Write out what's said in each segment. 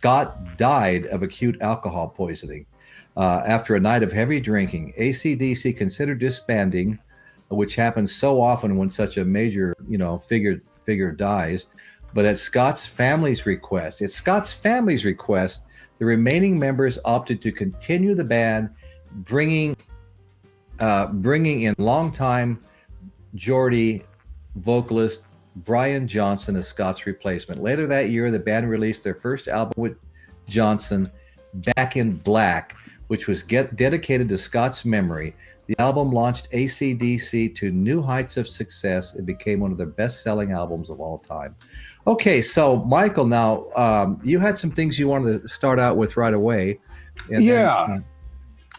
Scott died of acute alcohol poisoning after a night of heavy drinking. AC/DC considered disbanding, which happens so often when such a major, figure dies. But at Scott's family's request, the remaining members opted to continue the band, bringing in longtime Geordie vocalist Brian Johnson as Scott's replacement. Later that year, the band released their first album with Johnson, Back in Black, which was dedicated to Scott's memory. The album launched AC/DC to new heights of success. It became one of their best-selling albums of all time. Okay, so Michael, now you had some things you wanted to start out with right away. Yeah,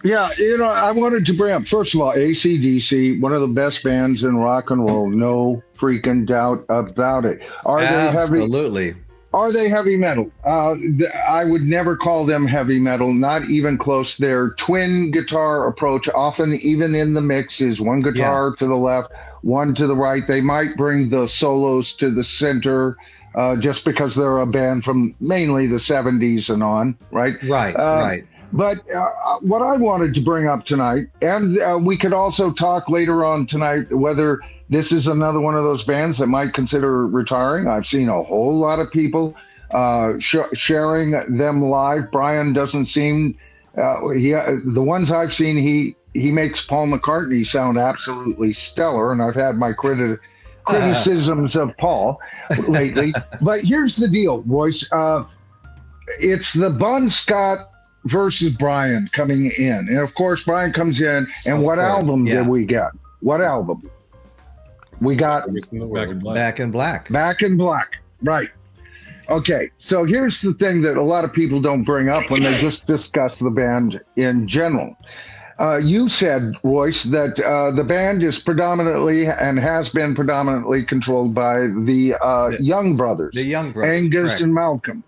I wanted to bring up, first of all, AC/DC, one of the best bands in rock and roll, no freaking doubt about it. Absolutely. Are they heavy metal? I would never call them heavy metal, not even close. Their twin guitar approach, often even in the mix, is one guitar to the left, one to the right. They might bring the solos to the center just because they're a band from mainly the 70s and on, right? Right. But what I wanted to bring up tonight, and we could also talk later on tonight whether this is another one of those bands that might consider retiring. I've seen a whole lot of people sharing them live. Brian doesn't seem, the ones I've seen, he makes Paul McCartney sound absolutely stellar, and I've had my criticisms of Paul lately. But here's the deal, Royce. It's the Bon Scott versus Brian coming in. And of course, Brian comes in, and what album did we get? What album? We got Back in Black. Back in Black, right. Okay, so here's the thing that a lot of people don't bring up when they just discuss the band in general. You said, Royce, that the band is predominantly and has been predominantly controlled by the Young brothers. The Young brothers, Angus correct. and Malcolm.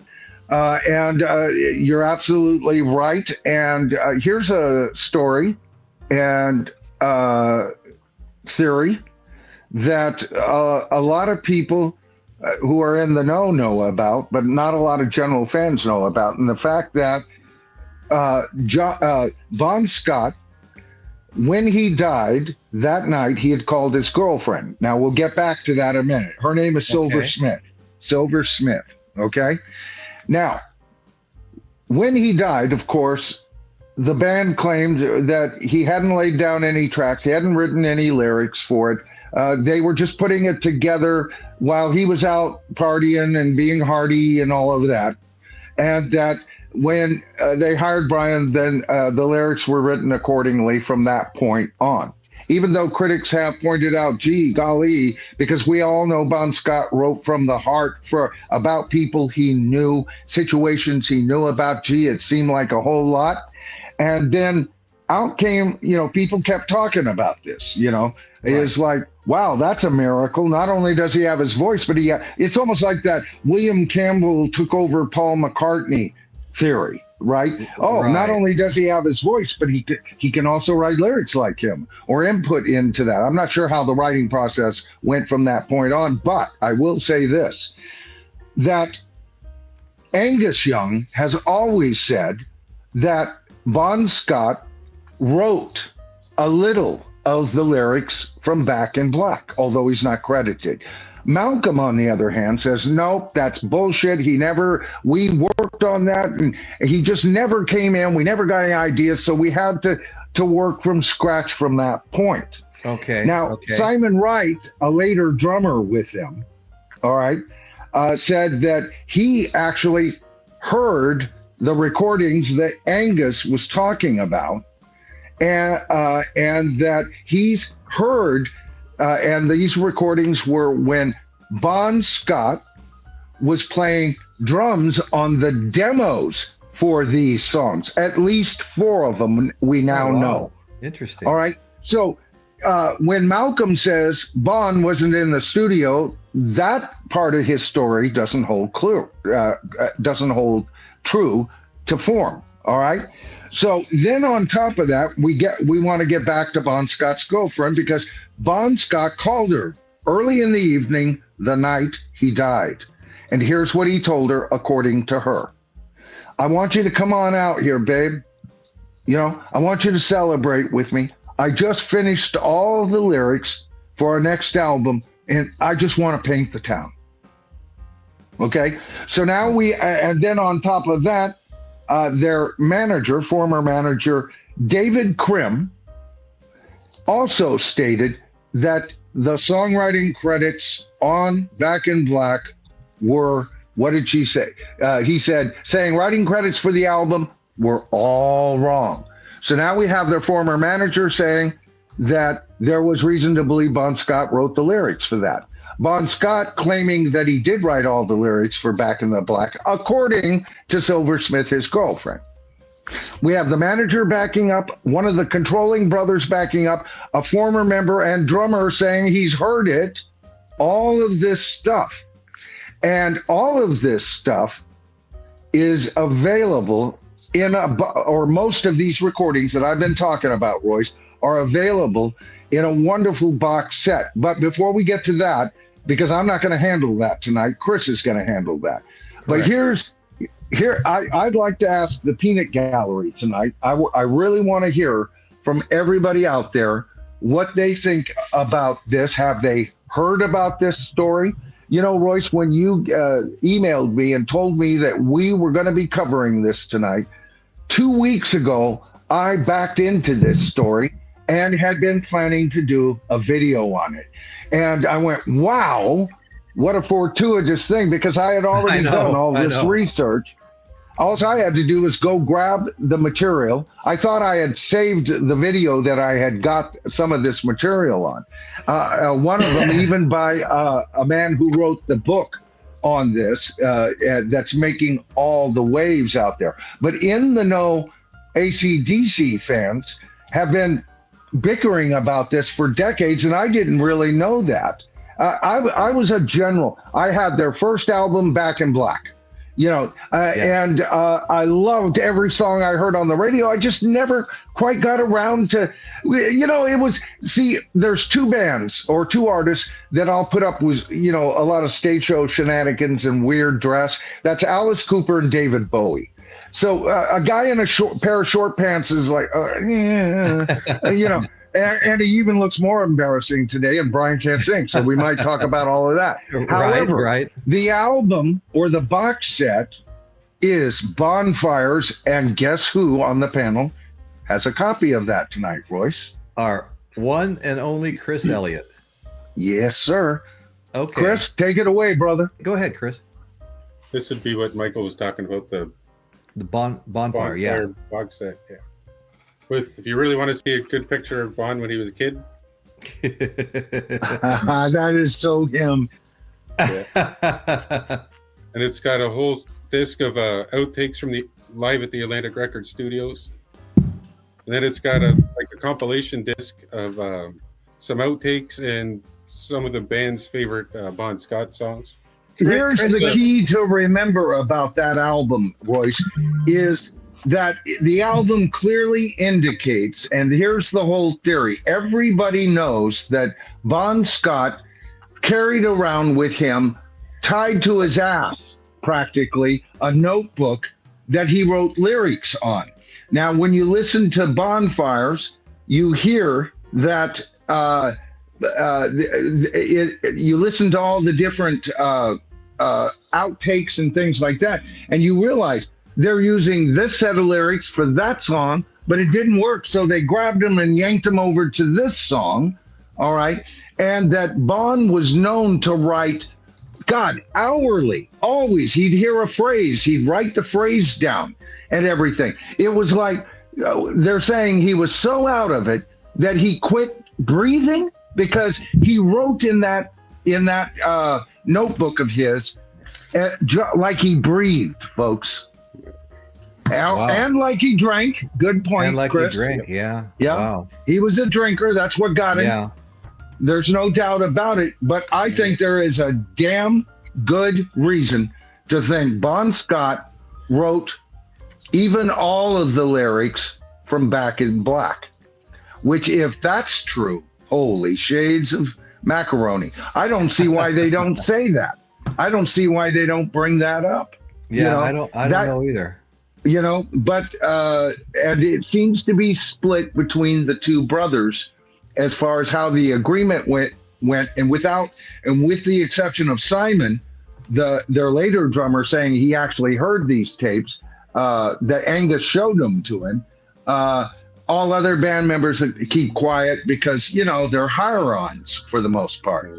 And you're absolutely right. And here's a story and theory that a lot of people who are in the know about, but not a lot of general fans know about. And the fact that Bon Scott, when he died that night, he had called his girlfriend. Now, we'll get back to that in a minute. Her name is Silver Smith. Silver Smith, okay? Now, when he died, of course, the band claimed that he hadn't laid down any tracks. He hadn't written any lyrics for it. They were just putting it together while he was out partying and being hearty and all of that. And that when they hired Brian, then the lyrics were written accordingly from that point on. Even though critics have pointed out, gee, golly, because we all know Bon Scott wrote from the heart about people he knew, situations he knew about. Gee, it seemed like a whole lot. And then out came, people kept talking about this, Right. It's like, wow, that's a miracle. Not only does he have his voice, but it's almost like that William Campbell took over Paul McCartney theory. Right? Not only does he have his voice, but he can also write lyrics like him or input into that. I'm not sure how the writing process went from that point on, but I will say this, that Angus Young has always said that Bon Scott wrote a little of the lyrics from Back in Black, although he's not credited. Malcolm, on the other hand, says, nope, that's bullshit. We worked on that, and he just never came in. We never got any ideas, so we had to work from scratch from that point. Okay. Now, Simon Wright, a later drummer with them, all right, said that he actually heard the recordings that Angus was talking about, and that he's heard and these recordings were when Bon Scott was playing drums on the demos for these songs. At least 4 of them we now know. Interesting. All right. So when Malcolm says Bon wasn't in the studio, that part of his story doesn't hold true to form. All right. So then on top of that, we want to get back to Bon Scott's girlfriend, because Bon Scott called her early in the evening the night he died. And here's what he told her, according to her. I want you to come on out here, babe. You know, I want you to celebrate with me. I just finished all the lyrics for our next album, and I just want to paint the town. Okay? So now and then on top of that, their manager, former manager, David Krim, also stated that the songwriting credits on Back in Black were, what did she say? He said, saying writing credits for the album were all wrong. So now we have their former manager saying that there was reason to believe Bon Scott wrote the lyrics for that. Bon Scott claiming that he did write all the lyrics for Back in the Black, according to Silversmith, his girlfriend. We have the manager backing up, one of the controlling brothers backing up, a former member and drummer saying he's heard it, all of this stuff. And all of this stuff is available or most of these recordings that I've been talking about, Royce, are available in a wonderful box set. But before we get to that, because I'm not going to handle that tonight, Chris is going to handle that. Correct. But I'd like to ask the Peanut Gallery tonight. I really want to hear from everybody out there what they think about this. Have they heard about this story? You know, Royce, when you emailed me and told me that we were going to be covering this tonight, 2 weeks ago, I backed into this story and had been planning to do a video on it. And I went, wow, what a fortuitous thing, because I had already done all this research. All I had to do was go grab the material. I thought I had saved the video that I had got some of this material on. One of them even by a man who wrote the book on this that's making all the waves out there. But in the know, AC/DC fans have been bickering about this for decades, and I didn't really know that. I was a general. I had their first album, Back in Black. You know, and I loved every song I heard on the radio. I just never quite got around to, you know, it was, see, there's two bands or two artists that I'll put up with, you know, a lot of stage show shenanigans and weird dress. That's Alice Cooper and David Bowie. So a guy in a pair of short pants is like, you know, and he even looks more embarrassing today, and Brian can't sing, so we might talk about all of that. However, the album or the box set is Bonfire's, and guess who on the panel has a copy of that tonight, Royce? Our one and only Chris Elliott. Yes, sir. Okay. Chris, take it away, brother. Go ahead, Chris. This would be what Michael was talking about, the Bonfire, yeah. Box set, yeah. If you really want to see a good picture of Bon when he was a kid. That is so him. Yeah. And it's got a whole disc of outtakes from the live at the Atlantic Records Studios. And then it's got a compilation disc of some outtakes and some of the band's favorite Bon Scott songs. Here's the key to remember about that album, Royce, is that the album clearly indicates, and here's the whole theory, everybody knows that Bon Scott carried around with him, tied to his ass, practically, a notebook that he wrote lyrics on. Now, when you listen to Bonfires, you hear that, you listen to all the different outtakes and things like that, and you realize they're using this set of lyrics for that song, but it didn't work. So they grabbed them and yanked them over to this song. All right. And that Bon was known to write, God, hourly, always. He'd hear a phrase. He'd write the phrase down and everything. It was like they're saying he was so out of it that he quit breathing because he wrote in that notebook of his like he breathed, folks. Wow. And like he drank. Good point, and like Chris. He drank, yeah. Yeah. Wow. He was a drinker. That's what got him. Yeah. There's no doubt about it. But I think there is a damn good reason to think Bon Scott wrote even all of the lyrics from Back in Black, which, if that's true, holy shades of macaroni. I don't see why they don't say that. I don't see why they don't bring that up. Yeah, you know, I don't know either. you know, but and it seems to be split between the two brothers as far as how the agreement went, and with the exception of Simon, their later drummer saying he actually heard these tapes that Angus showed them to him. All other band members keep quiet because, you know, they're hire-ons for the most part.